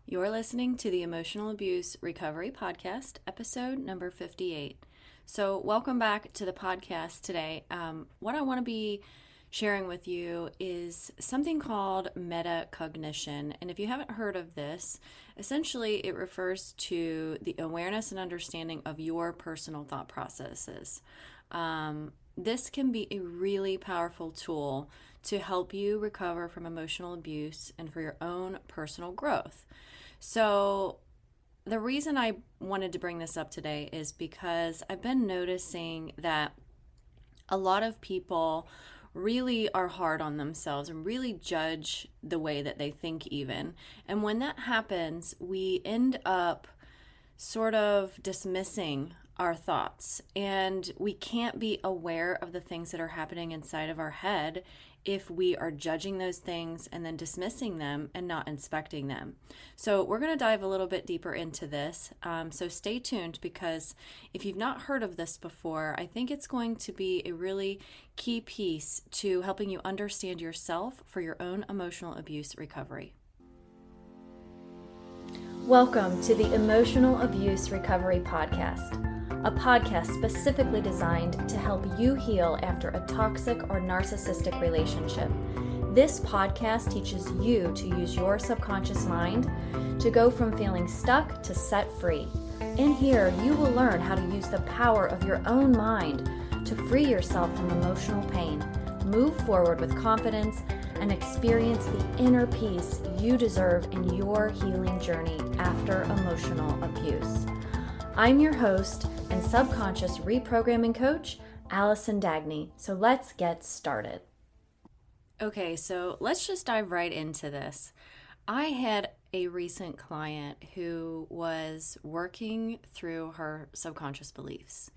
You're listening to the Emotional Abuse Recovery Podcast, episode number 58. So, welcome back to the podcast today. What I want to be sharing with you is something called metacognition. And if you haven't heard of this, essentially it refers to the awareness and understanding of your personal thought processes. This can be a really powerful tool to help you recover from emotional abuse and for your own personal growth. So the reason I wanted to bring this up today is because I've been noticing that a lot of people really are hard on themselves and really judge the way that they think even. And when that happens, we end up sort of dismissing our thoughts, and we can't be aware of the things that are happening inside of our head if we are judging those things and then dismissing them and not inspecting them. So we're going to dive a little bit deeper into this. So stay tuned, because if you've not heard of this before, I think it's going to be a really key piece to helping you understand yourself for your own emotional abuse recovery. Welcome to the Emotional Abuse Recovery Podcast, a podcast specifically designed to help you heal after a toxic or narcissistic relationship. This podcast teaches you to use your subconscious mind to go from feeling stuck to set free. In here, you will learn how to use the power of your own mind to free yourself from emotional pain, move forward with confidence, and experience the inner peace you deserve in your healing journey after emotional abuse. I'm your host and subconscious reprogramming coach, Allison Dagny. So let's get started. Okay, so let's just dive right into this. I had a recent client who was working through her subconscious beliefs,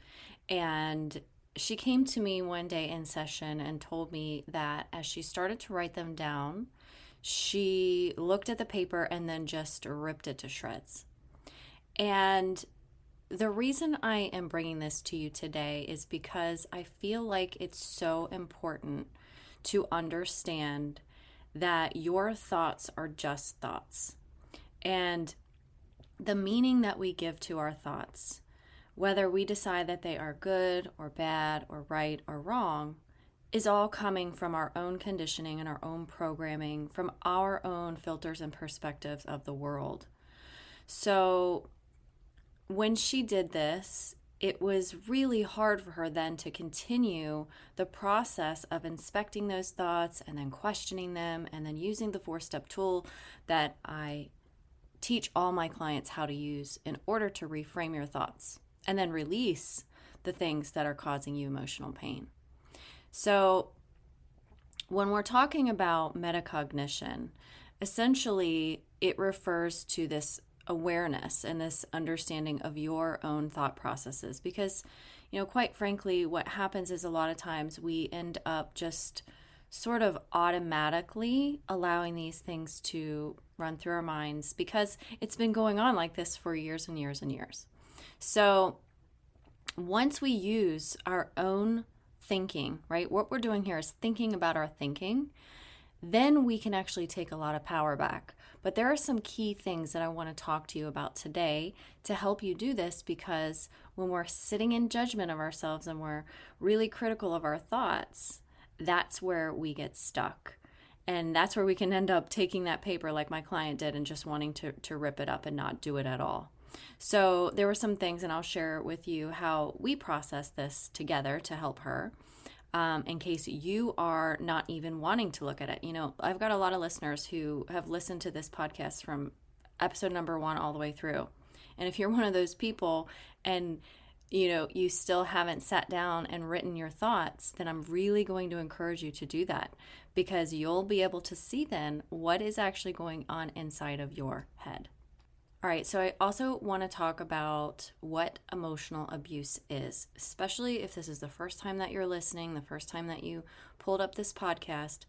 and she came to me one day in session and told me that as she started to write them down, she looked at the paper and then just ripped it to shreds. And the reason I am bringing this to you today is because I feel like it's so important to understand that your thoughts are just thoughts. And the meaning that we give to our thoughts, whether we decide that they are good or bad or right or wrong, is all coming from our own conditioning and our own programming, from our own filters and perspectives of the world. So when she did this, it was really hard for her then to continue the process of inspecting those thoughts and then questioning them and then using the 4-step tool that I teach all my clients how to use in order to reframe your thoughts and then release the things that are causing you emotional pain. So when we're talking about metacognition, essentially it refers to this awareness and this understanding of your own thought processes, because, quite frankly, what happens is a lot of times we end up just sort of automatically allowing these things to run through our minds because it's been going on like this for years and years and years. So once we use our own thinking, right, what we're doing here is thinking about our thinking, then we can actually take a lot of power back. But there are some key things that I want to talk to you about today to help you do this, because when we're sitting in judgment of ourselves and we're really critical of our thoughts, that's where we get stuck. And that's where we can end up taking that paper like my client did and just wanting to rip it up and not do it at all. So there were some things, and I'll share with you how we process this together to help her. In case you are not even wanting to look at it. I've got a lot of listeners who have listened to this podcast from episode number 1 all the way through. And if you're one of those people and, you still haven't sat down and written your thoughts, then I'm really going to encourage you to do that, because you'll be able to see then what is actually going on inside of your head. All right, so I also want to talk about what emotional abuse is, especially if this is the first time that you're listening, the first time that you pulled up this podcast.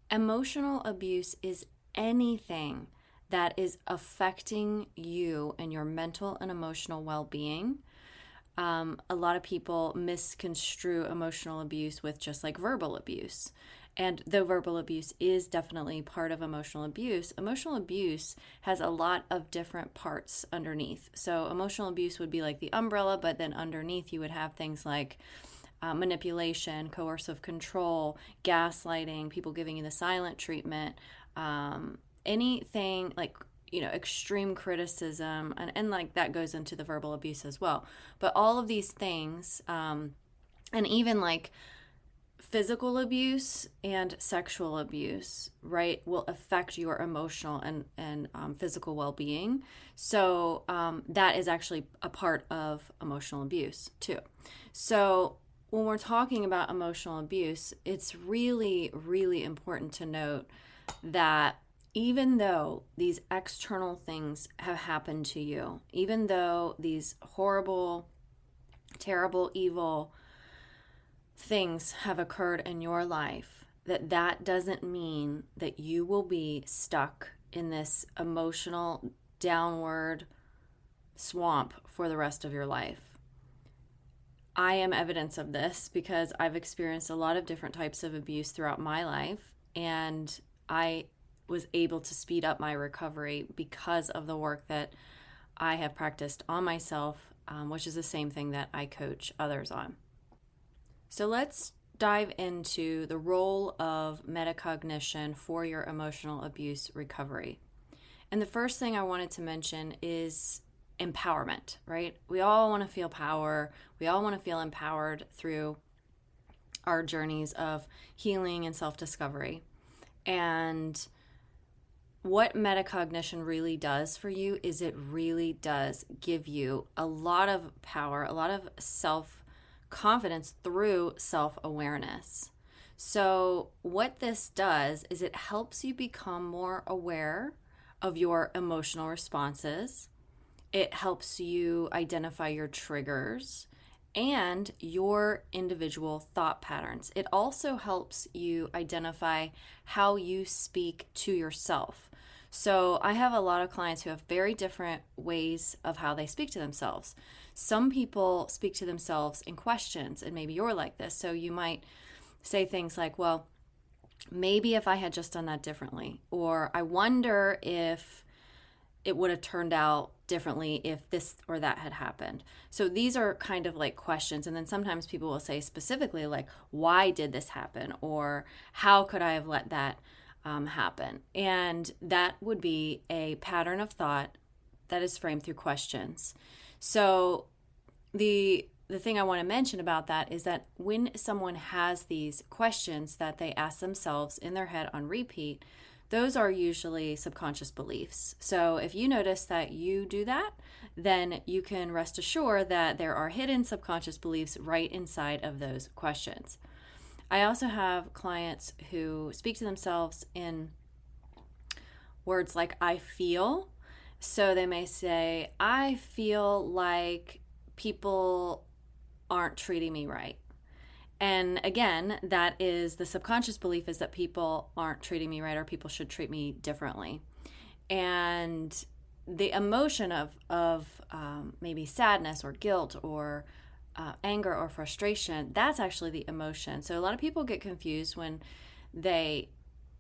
Emotional abuse is anything that is affecting you and your mental and emotional well-being. A lot of people misconstrue emotional abuse with just like verbal abuse. And though verbal abuse is definitely part of emotional abuse has a lot of different parts underneath. So emotional abuse would be like the umbrella, but then underneath you would have things like manipulation, coercive control, gaslighting, people giving you the silent treatment, anything like, extreme criticism, and like that goes into the verbal abuse as well. But all of these things, and even like physical abuse and sexual abuse, right, will affect your emotional and physical well-being. So that is actually a part of emotional abuse too. So when we're talking about emotional abuse, it's really, really important to note that even though these external things have happened to you, even though these horrible, terrible, evil things have occurred in your life, that doesn't mean that you will be stuck in this emotional downward swamp for the rest of your life. I am evidence of this because I've experienced a lot of different types of abuse throughout my life, and I was able to speed up my recovery because of the work that I have practiced on myself, which is the same thing that I coach others on. So let's dive into the role of metacognition for your emotional abuse recovery. And the first thing I wanted to mention is empowerment, right? We all want to feel power. We all want to feel empowered through our journeys of healing and self-discovery. And what metacognition really does for you is it really does give you a lot of power, a lot of self-confidence through self-awareness. So what this does is it helps you become more aware of your emotional responses. It helps you identify your triggers and your individual thought patterns. It also helps you identify how you speak to yourself. So I have a lot of clients who have very different ways of how they speak to themselves. Some people speak to themselves in questions, and maybe you're like this. So you might say things like, well, maybe if I had just done that differently, or I wonder if it would have turned out differently if this or that had happened. So these are kind of like questions. And then sometimes people will say specifically like, why did this happen? Or how could I have let that happen? And that would be a pattern of thought that is framed through questions. So the thing I want to mention about that is that when someone has these questions that they ask themselves in their head on repeat, those are usually subconscious beliefs. So if you notice that you do that, then you can rest assured that there are hidden subconscious beliefs right inside of those questions. I also have clients who speak to themselves in words like I feel. So they may say, I feel like people aren't treating me right. And again, that is the subconscious belief is that people aren't treating me right or people should treat me differently. And the emotion of maybe sadness or guilt or anger or frustration, that's actually the emotion. So a lot of people get confused when they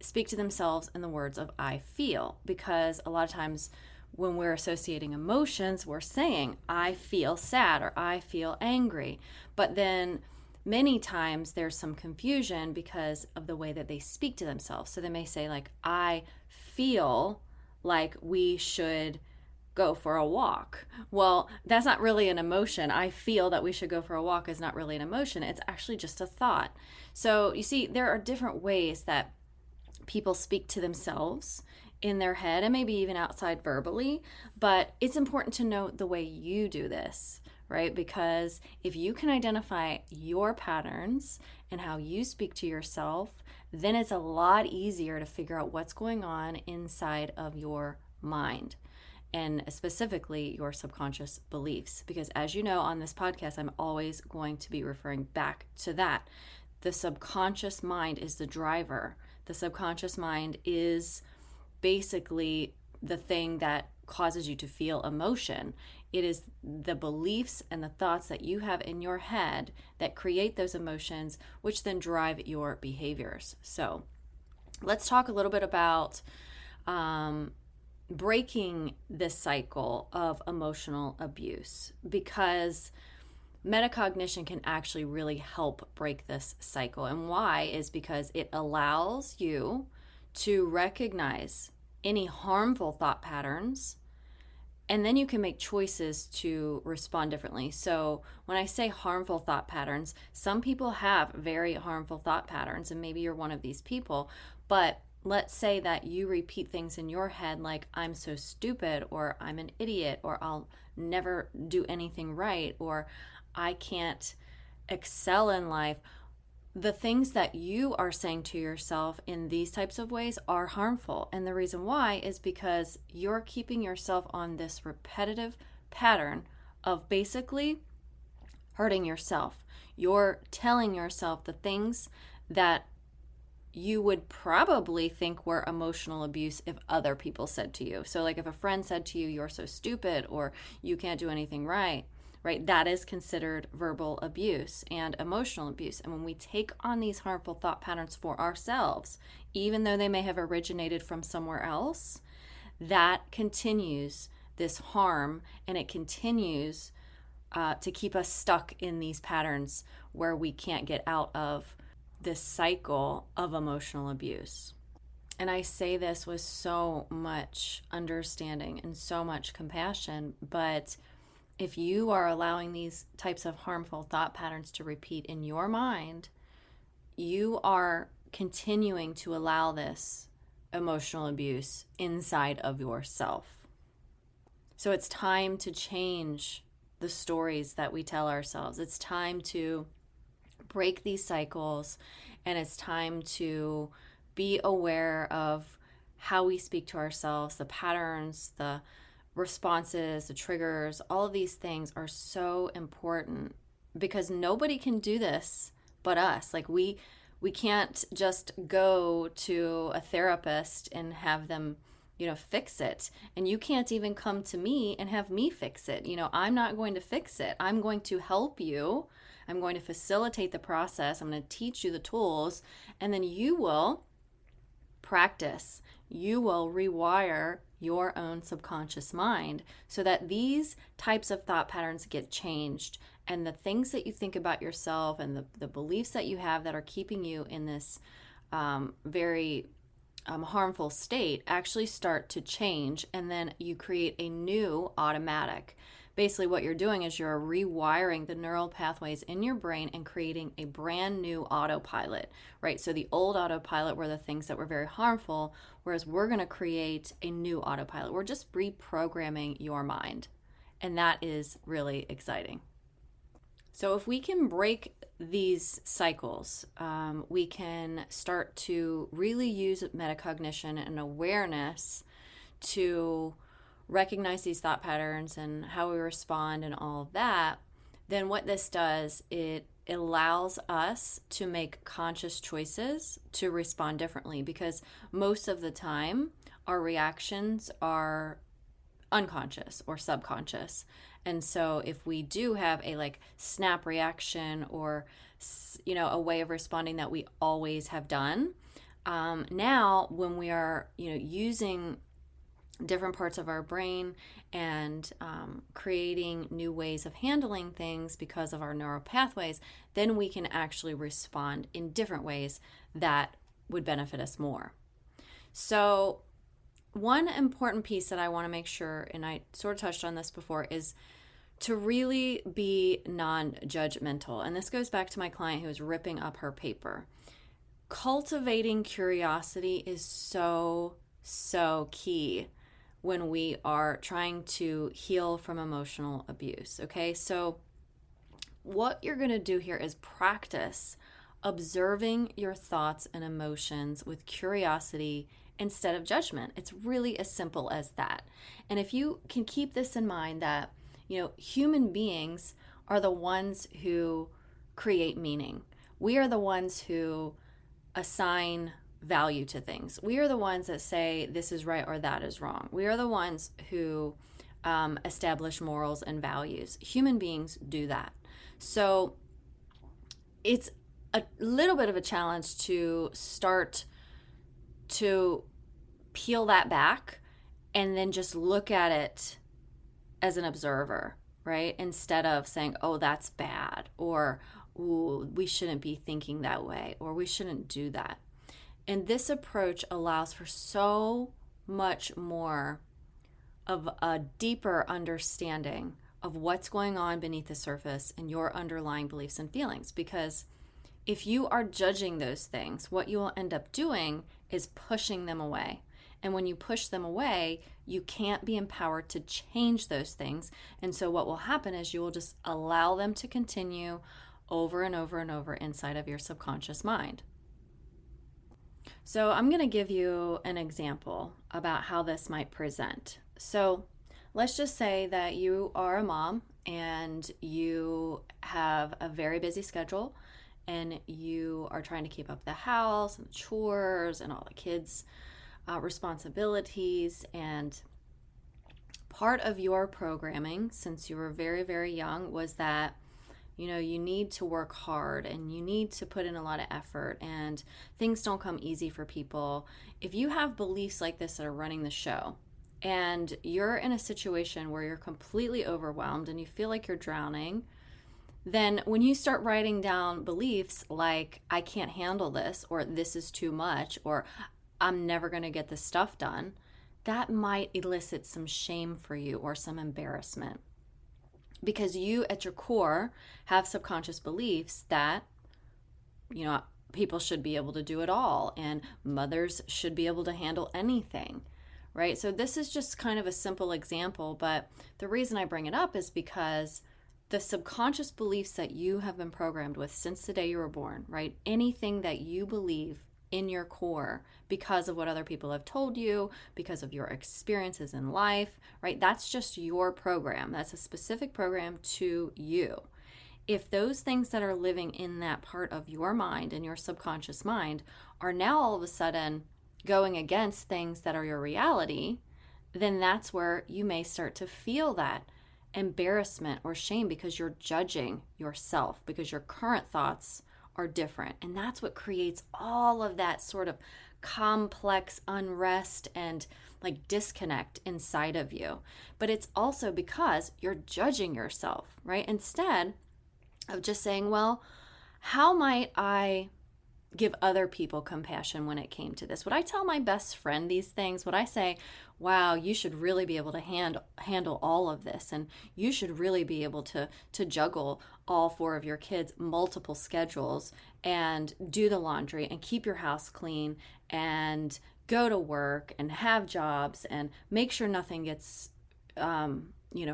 speak to themselves in the words of I feel, because a lot of times when we're associating emotions, we're saying I feel sad or I feel angry. But then many times there's some confusion because of the way that they speak to themselves. So they may say like, I feel like we should go for a walk. Well, that's not really an emotion. I feel that we should go for a walk is not really an emotion. It's actually just a thought. So you see, there are different ways that people speak to themselves in their head and maybe even outside verbally, but it's important to note the way you do this, right? Because if you can identify your patterns and how you speak to yourself, then it's a lot easier to figure out what's going on inside of your mind and specifically your subconscious beliefs. Because as you know, on this podcast, I'm always going to be referring back to that. The subconscious mind is the driver. The subconscious mind is basically the thing that causes you to feel emotion. It is the beliefs and the thoughts that you have in your head that create those emotions, which then drive your behaviors. So let's talk a little bit about breaking this cycle of emotional abuse, because metacognition can actually really help break this cycle. And why is because it allows you to recognize any harmful thought patterns, and then you can make choices to respond differently. So when I say harmful thought patterns, some people have very harmful thought patterns, and maybe you're one of these people, but let's say that you repeat things in your head like, I'm so stupid, or I'm an idiot, or I'll never do anything right, or I can't excel in life. The things that you are saying to yourself in these types of ways are harmful. And the reason why is because you're keeping yourself on this repetitive pattern of basically hurting yourself. You're telling yourself the things that you would probably think were emotional abuse if other people said to you. So like if a friend said to you, you're so stupid, or you can't do anything right? That is considered verbal abuse and emotional abuse. And when we take on these harmful thought patterns for ourselves, even though they may have originated from somewhere else, that continues this harm, and it continues to keep us stuck in these patterns where we can't get out of this cycle of emotional abuse. And I say this with so much understanding and so much compassion, but if you are allowing these types of harmful thought patterns to repeat in your mind, you are continuing to allow this emotional abuse inside of yourself. So it's time to change the stories that we tell ourselves. It's time to break these cycles, and it's time to be aware of how we speak to ourselves, the patterns, the responses, the triggers. All of these things are so important because nobody can do this but us. Like we can't just go to a therapist and have them, fix it. And you can't even come to me and have me fix it. I'm not going to fix it. I'm going to help you. I'm going to facilitate the process. I'm going to teach you the tools, and then you will practice. You will rewire your own subconscious mind so that these types of thought patterns get changed, and the things that you think about yourself and the beliefs that you have that are keeping you in this very harmful state actually start to change, and then you create a new automatic. Basically what you're doing is you're rewiring the neural pathways in your brain and creating a brand new autopilot, right? So the old autopilot were the things that were very harmful, whereas we're going to create a new autopilot. We're just reprogramming your mind, and that is really exciting. So if we can break these cycles, we can start to really use metacognition and awareness to recognize these thought patterns and how we respond and all of that. Then what this does, it allows us to make conscious choices to respond differently, because most of the time our reactions are unconscious or subconscious. And so if we do have a snap reaction or a way of responding that we always have done, now when we are using different parts of our brain and creating new ways of handling things because of our neural pathways, then we can actually respond in different ways that would benefit us more. So one important piece that I want to make sure, and I sort of touched on this before, is to really be non-judgmental. And this goes back to my client who was ripping up her paper. Cultivating curiosity is so key when we are trying to heal from emotional abuse, okay? So what you're going to do here is practice observing your thoughts and emotions with curiosity instead of judgment. It's really as simple as that. And if you can keep this in mind that, human beings are the ones who create meaning. We are the ones who assign value to things. We are the ones that say this is right or that is wrong. We are the ones who establish morals and values. Human beings do that. So it's a little bit of a challenge to start to peel that back and then just look at it as an observer, right? Instead of saying, oh, that's bad, or ooh, we shouldn't be thinking that way, or we shouldn't do that. And this approach allows for so much more of a deeper understanding of what's going on beneath the surface and your underlying beliefs and feelings. Because if you are judging those things, what you will end up doing is pushing them away. And when you push them away, you can't be empowered to change those things. And so what will happen is you will just allow them to continue over and over and over inside of your subconscious mind. So I'm going to give you an example about how this might present. So let's just say that you are a mom and you have a very busy schedule and you are trying to keep up the house and the chores and all the kids' responsibilities. And part of your programming since you were very, very young was that you need to work hard and you need to put in a lot of effort and things don't come easy for people. If you have beliefs like this that are running the show and you're in a situation where you're completely overwhelmed and you feel like you're drowning, then when you start writing down beliefs like, I can't handle this, or this is too much, or I'm never going to get this stuff done, that might elicit some shame for you or some embarrassment. Because you, at your core, have subconscious beliefs that, people should be able to do it all and mothers should be able to handle anything, right? So this is just kind of a simple example, but the reason I bring it up is because the subconscious beliefs that you have been programmed with since the day you were born, right? Anything that you believe in your core because of what other people have told you, because of your experiences in life, right? That's just your program. That's a specific program to you. If those things that are living in that part of your mind and your subconscious mind are now all of a sudden going against things that are your reality, then that's where you may start to feel that embarrassment or shame because you're judging yourself because your current thoughts are different. And that's what creates all of that sort of complex unrest and like disconnect inside of you. But it's also because you're judging yourself, right? Instead of just saying, well, how might I give other people compassion when it came to this? Would I tell my best friend these things? Would I say, wow, you should really be able to handle all of this, and you should really be able to juggle all 4 of your kids' multiple schedules and do the laundry and keep your house clean and go to work and have jobs and make sure nothing gets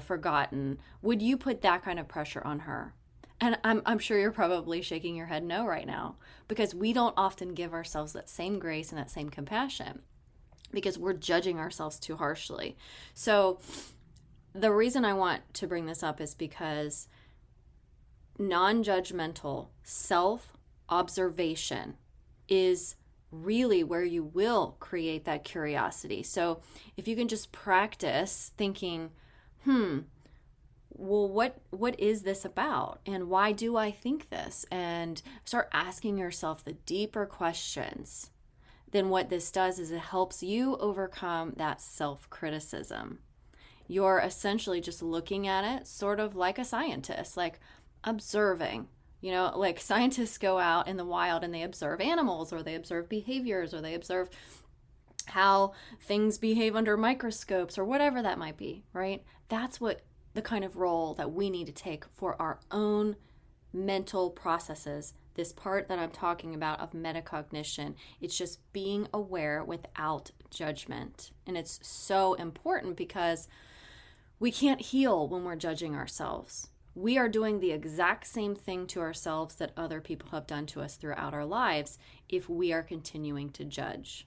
forgotten? Would you put that kind of pressure on her? And I'm sure you're probably shaking your head no right now, because we don't often give ourselves that same grace and that same compassion because we're judging ourselves too harshly. So the reason I want to bring this up is because non-judgmental self-observation is really where you will create that curiosity. So if you can just practice thinking, well, what is this about? And why do I think this? And start asking yourself the deeper questions. Then what this does is it helps you overcome that self-criticism. You're essentially just looking at it sort of like a scientist, like observing. Like scientists go out in the wild and they observe animals, or they observe behaviors, or they observe how things behave under microscopes, or whatever that might be, right? That's what the kind of role that we need to take for our own mental processes. This part that I'm talking about of metacognition, it's just being aware without judgment. And it's so important because we can't heal when we're judging ourselves. We are doing the exact same thing to ourselves that other people have done to us throughout our lives if we are continuing to judge.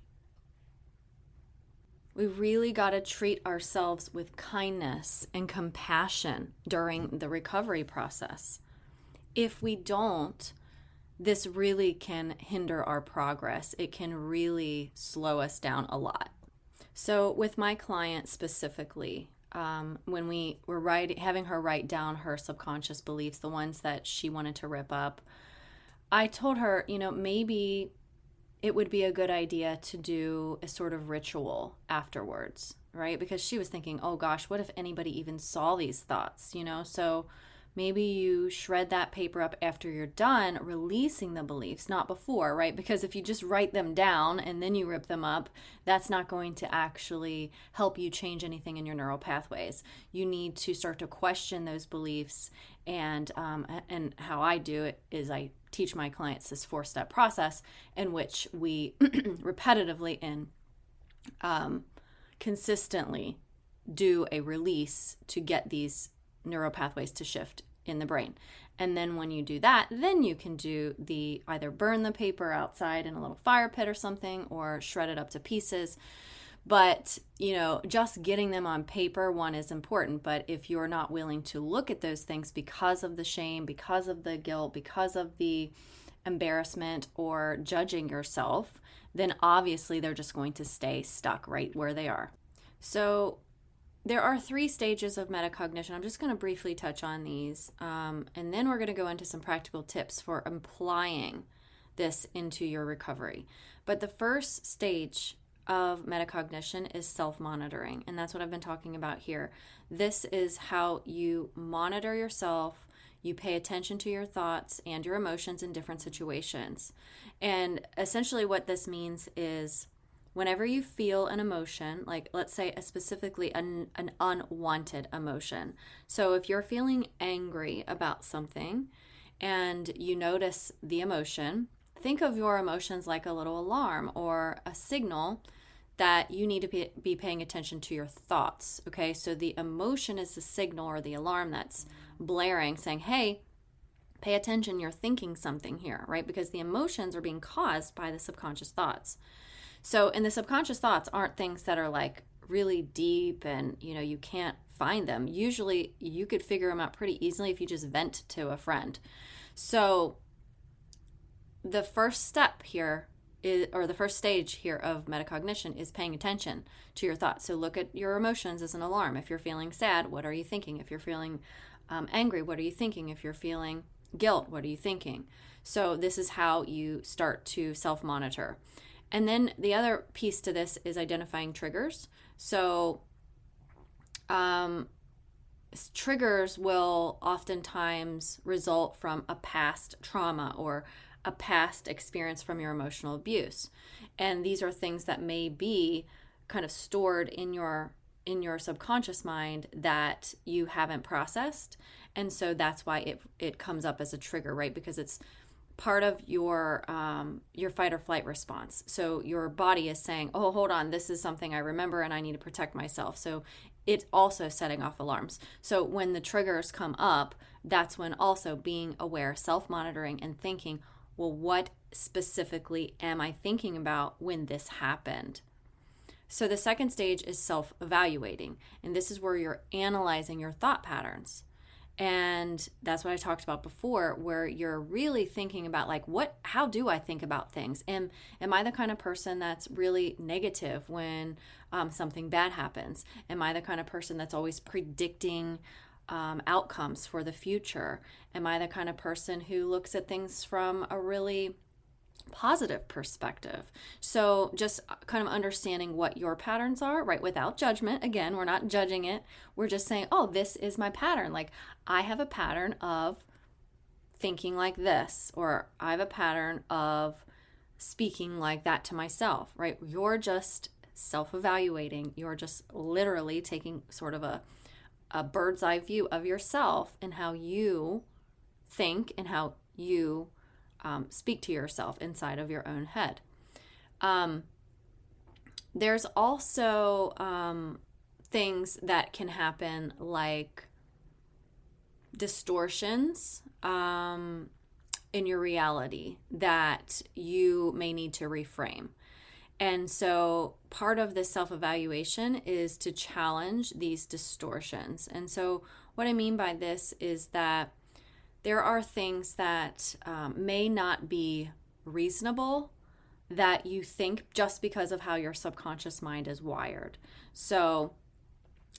We really got to treat ourselves with kindness and compassion during the recovery process. If we don't, this really can hinder our progress. It can really slow us down a lot. So with my client specifically, when we were having her write down her subconscious beliefs, the ones that she wanted to rip up, I told her, maybe it would be a good idea to do a sort of ritual afterwards, right? Because she was thinking, oh gosh, what if anybody even saw these thoughts, So maybe you shred that paper up after you're done releasing the beliefs, not before, right? Because if you just write them down and then you rip them up, that's not going to actually help you change anything in your neural pathways. You need to start to question those beliefs. And how I do it is I teach my clients this 4-step process in which we repetitively and consistently do a release to get these neural pathways to shift in the brain. And then when you do that, then you can do either burn the paper outside in a little fire pit or something, or shred it up to pieces. But, just getting them on paper, one, is important. But if you're not willing to look at those things because of the shame, because of the guilt, because of the embarrassment or judging yourself, then obviously they're just going to stay stuck right where they are. So there are 3 stages of metacognition. I'm just going to briefly touch on these, and then we're going to go into some practical tips for applying this into your recovery. But the first stage of metacognition is self-monitoring, and that's what I've been talking about here. This is how you monitor yourself. You pay attention to your thoughts and your emotions in different situations. And essentially what this means is whenever you feel an emotion, like let's say specifically an unwanted emotion. So if you're feeling angry about something and you notice the emotion, think of your emotions like a little alarm or a signal that you need to be paying attention to your thoughts. Okay, so the emotion is the signal or the alarm that's blaring saying, hey, pay attention, you're thinking something here, right? Because the emotions are being caused by the subconscious thoughts. So, and the subconscious thoughts aren't things that are like really deep and, you can't find them. Usually you could figure them out pretty easily if you just vent to a friend. So the first step here the first stage here of metacognition is paying attention to your thoughts. So look at your emotions as an alarm. If you're feeling sad, what are you thinking? If you're feeling angry, what are you thinking? If you're feeling guilt, what are you thinking? So this is how you start to self-monitor. And then the other piece to this is identifying triggers. So triggers will oftentimes result from a past trauma or a past experience from your emotional abuse. And these are things that may be kind of stored in your subconscious mind that you haven't processed. And so that's why it comes up as a trigger, right? Because it's part of your fight or flight response. So your body is saying, oh, hold on, this is something I remember and I need to protect myself. So it's also setting off alarms. So when the triggers come up, that's when also being aware, self-monitoring and thinking, well, what specifically am I thinking about when this happened? So the second stage is self-evaluating. And this is where you're analyzing your thought patterns. And that's what I talked about before, where you're really thinking about like, how do I think about things? Am I the kind of person that's really negative when something bad happens? Am I the kind of person that's always predicting outcomes for the future? Am I the kind of person who looks at things from a really positive perspective? So just kind of understanding what your patterns are, right? Without judgment. Again, we're not judging it. We're just saying, oh, this is my pattern. Like I have a pattern of thinking like this, or I have a pattern of speaking like that to myself, right? You're just self-evaluating. You're just literally taking sort of a bird's eye view of yourself and how you think and how you speak to yourself inside of your own head. There's also things that can happen like distortions in your reality that you may need to reframe. And so part of this self-evaluation is to challenge these distortions. And so what I mean by this is that there are things that may not be reasonable that you think just because of how your subconscious mind is wired. So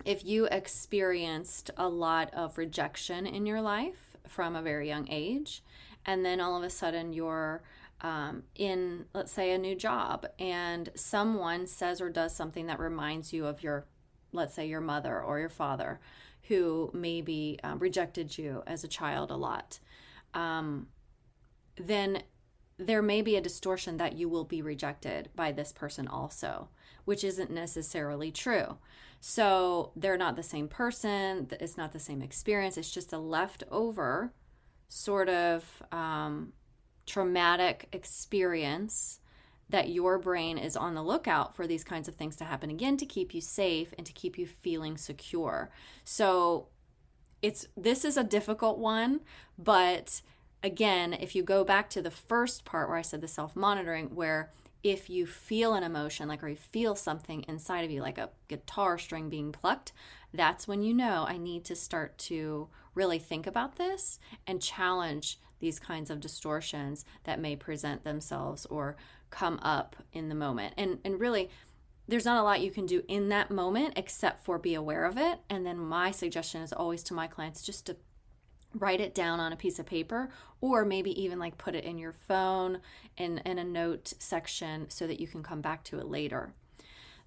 if you experienced a lot of rejection in your life from a very young age, and then all of a sudden you're in, let's say, a new job, and someone says or does something that reminds you of your, let's say, your mother or your father, who maybe rejected you as a child a lot, then there may be a distortion that you will be rejected by this person also, which isn't necessarily true. So they're not the same person. It's not the same experience. It's just a leftover sort of traumatic experience that your brain is on the lookout for these kinds of things to happen again, to keep you safe and to keep you feeling secure. So this is a difficult one, but again, if you go back to the first part where I said the self-monitoring, where if you feel an emotion, like, or you feel something inside of you, like a guitar string being plucked, that's when you know I need to start to really think about this and challenge these kinds of distortions that may present themselves or come up in the moment. And really, there's not a lot you can do in that moment except for be aware of it. And then my suggestion is always to my clients just to write it down on a piece of paper, or maybe even like put it in your phone in a note section so that you can come back to it later.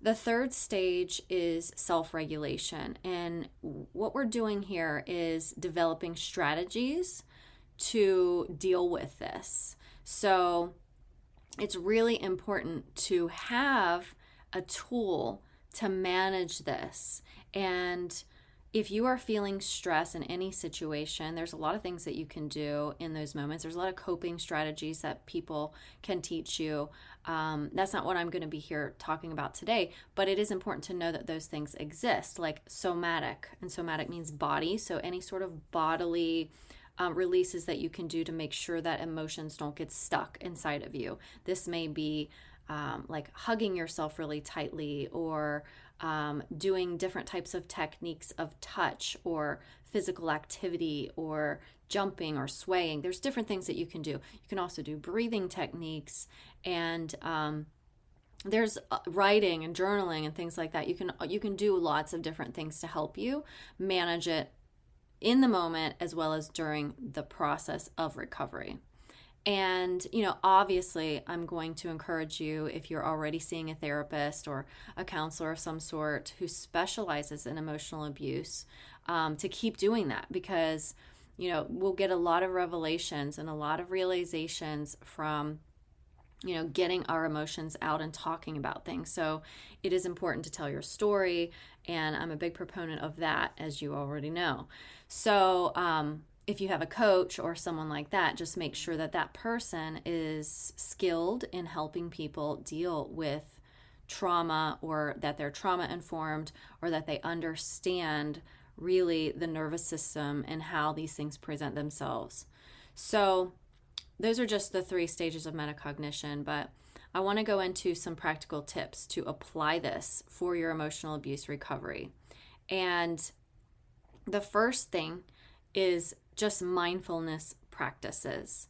The third stage is self-regulation. And what we're doing here is developing strategies to deal with this. So it's really important to have a tool to manage this. And if you are feeling stress in any situation, there's a lot of things that you can do in those moments. There's a lot of coping strategies that people can teach you. That's not what I'm going to be here talking about today, but it is important to know that those things exist, like somatic, and somatic means body. So any sort of bodily releases that you can do to make sure that emotions don't get stuck inside of you. This may be like hugging yourself really tightly, or doing different types of techniques of touch or physical activity, or jumping or swaying. There's different things that you can do. You can also do breathing techniques, and there's writing and journaling and things like that. You can do lots of different things to help you manage it in the moment as well as during the process of recovery. And, obviously, I'm going to encourage you, if you're already seeing a therapist or a counselor of some sort who specializes in emotional abuse, to keep doing that, because, we'll get a lot of revelations and a lot of realizations from, getting our emotions out and talking about things. So it is important to tell your story, and I'm a big proponent of that, as you already know. So, if you have a coach or someone like that, just make sure that that person is skilled in helping people deal with trauma, or that they're trauma informed, or that they understand really the nervous system and how these things present themselves. So those are just the 3 stages of metacognition, but I want to go into some practical tips to apply this for your emotional abuse recovery. And the first thing is just mindfulness practices.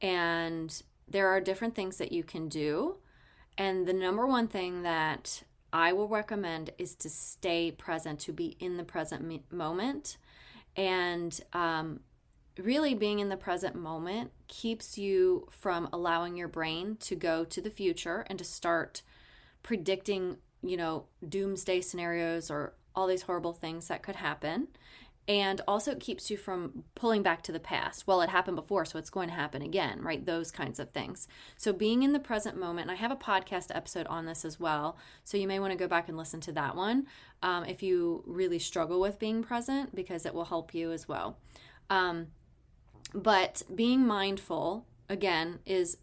And there are different things that you can do. And the number one thing that I will recommend is to stay present, to be in the present moment. And really being in the present moment keeps you from allowing your brain to go to the future and to start predicting, doomsday scenarios or all these horrible things that could happen. And also it keeps you from pulling back to the past. Well, it happened before, so it's going to happen again, right? Those kinds of things. So being in the present moment, and I have a podcast episode on this as well, so you may want to go back and listen to that one if you really struggle with being present, because it will help you as well. But being mindful, again, is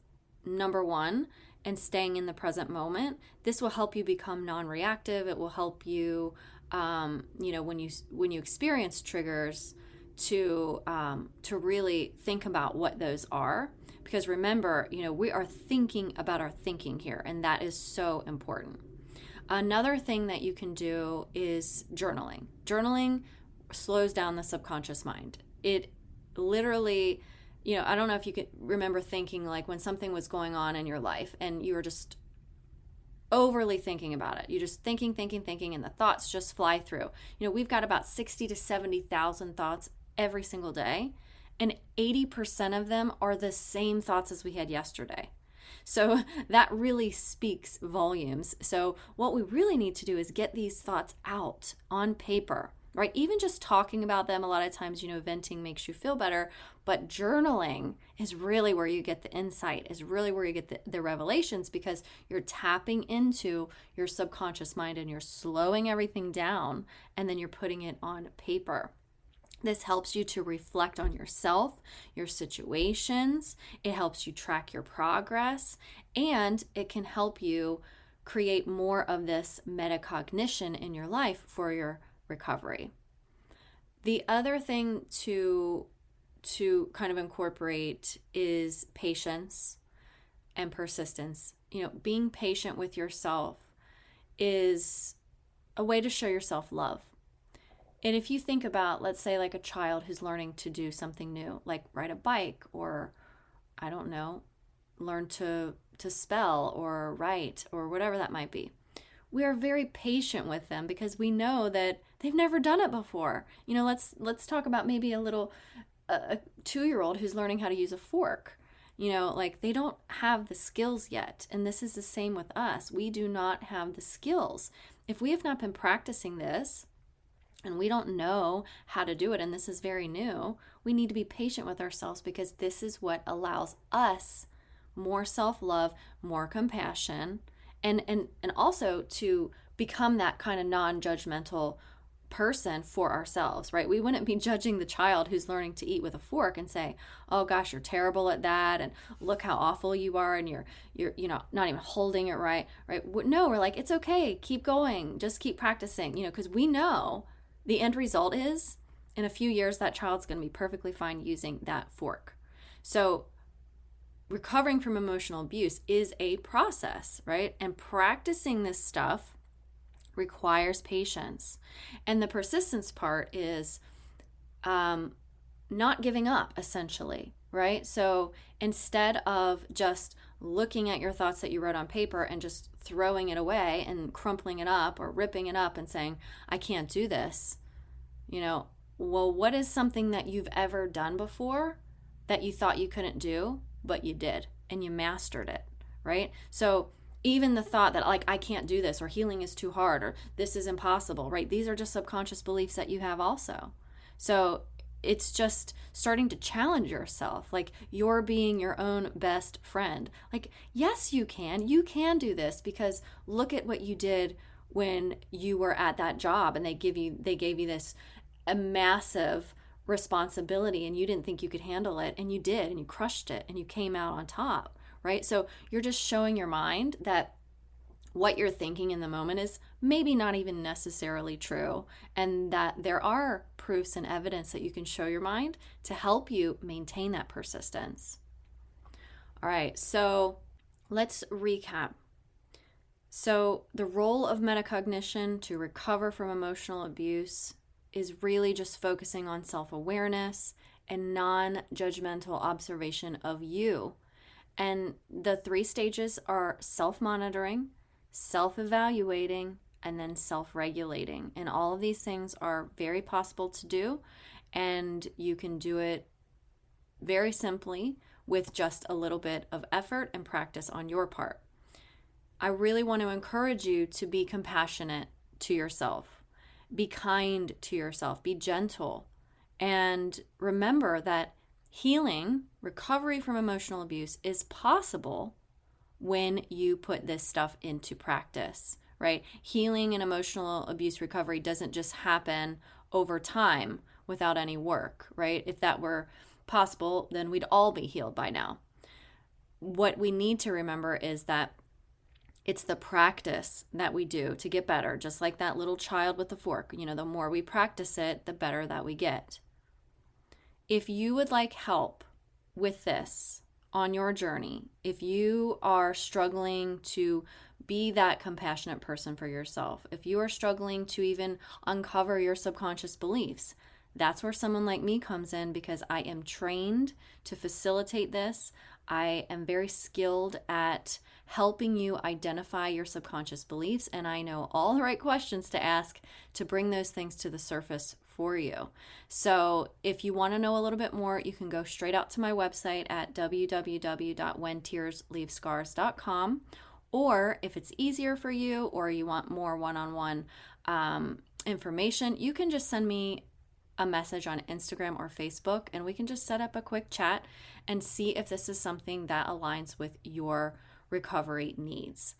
number one, and staying in the present moment. This will help you become non-reactive. It will help you when you experience triggers, to really think about what those are, because remember, we are thinking about our thinking here, and that is so important. Another thing that you can do is journaling. Journaling slows down the subconscious mind. It literally, I don't know if you could remember thinking like when something was going on in your life and you were just overly thinking about it. You're just thinking, and the thoughts just fly through. We've got about 60 to 70,000 thoughts every single day, and 80% of them are the same thoughts as we had yesterday. So that really speaks volumes. So what we really need to do is get these thoughts out on paper, right? Even just talking about them, a lot of times, venting makes you feel better, but journaling is really where you get the insight, is really where you get the revelations, because you're tapping into your subconscious mind and you're slowing everything down, and then you're putting it on paper. This helps you to reflect on yourself, your situations. It helps you track your progress, and it can help you create more of this metacognition in your life for your recovery. The other thing to kind of incorporate is patience and persistence. Being patient with yourself is a way to show yourself love. And if you think about, let's say, like a child who's learning to do something new, like ride a bike, or I don't know, learn to spell or write or whatever that might be. We are very patient with them because we know that they've never done it before. Let's talk about maybe a 2-year-old who's learning how to use a fork. Like they don't have the skills yet. And this is the same with us. We do not have the skills. If we have not been practicing this, and we don't know how to do it, and this is very new, we need to be patient with ourselves, because this is what allows us more self-love, more compassion, and also to become that kind of non-judgmental person for ourselves, right? We wouldn't be judging the child who's learning to eat with a fork and say, oh gosh, you're terrible at that, and look how awful you are, and you're not even holding it right? No, we're like, it's okay, keep going, just keep practicing, because we know the end result is, in a few years, that child's going to be perfectly fine using that fork. So recovering from emotional abuse is a process, right? And practicing this stuff requires patience. And the persistence part is not giving up, essentially, right? So instead of just looking at your thoughts that you wrote on paper and just throwing it away and crumpling it up or ripping it up and saying, I can't do this, well, what is something that you've ever done before that you thought you couldn't do, but you did, and you mastered it, right? So even the thought that like, I can't do this, or healing is too hard, or this is impossible, right? These are just subconscious beliefs that you have also. So it's just starting to challenge yourself, like you're being your own best friend. Like, yes, you can do this, because look at what you did when you were at that job and they gave you this a massive responsibility and you didn't think you could handle it, and you did, and you crushed it, and you came out on top, right? So you're just showing your mind that what you're thinking in the moment is maybe not even necessarily true, and that there are proofs and evidence that you can show your mind to help you maintain that persistence. All right, so let's recap. So the role of metacognition to recover from emotional abuse is really just focusing on self-awareness and non-judgmental observation of you. And the 3 stages are self-monitoring, self-evaluating, and then self-regulating. And all of these things are very possible to do, and you can do it very simply with just a little bit of effort and practice on your part. I really want to encourage you to be compassionate to yourself, be kind to yourself, be gentle, and remember that healing, recovery from emotional abuse is possible when you put this stuff into practice, right? Healing and emotional abuse recovery doesn't just happen over time without any work, right? If that were possible, then we'd all be healed by now. What we need to remember is that it's the practice that we do to get better, just like that little child with the fork. The more we practice it, the better that we get. If you would like help with this on your journey, if you are struggling to be that compassionate person for yourself, if you are struggling to even uncover your subconscious beliefs, That's where someone like me comes in, because I am trained to facilitate this. I am very skilled at helping you identify your subconscious beliefs, and I know all the right questions to ask to bring those things to the surface for you. So if you want to know a little bit more, you can go straight out to my website at www.whentearsleavescars.com. Or if it's easier for you, or you want more one-on-one information, you can just send me a message on Instagram or Facebook, and we can just set up a quick chat and see if this is something that aligns with your recovery needs.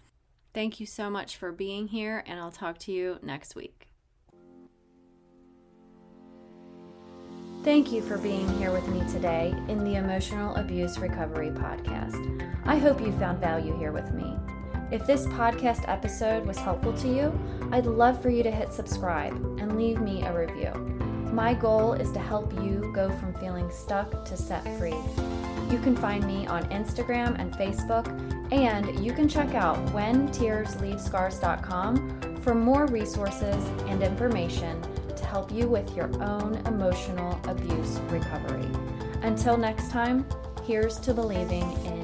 Thank you so much for being here, and I'll talk to you next week. Thank you for being here with me today in the Emotional Abuse Recovery Podcast. I hope you found value here with me. If this podcast episode was helpful to you, I'd love for you to hit subscribe and leave me a review. My goal is to help you go from feeling stuck to set free. You can find me on Instagram and Facebook, and you can check out whentearsleavescars.com for more resources and information to help you with your own emotional abuse recovery. Until next time, here's to believing in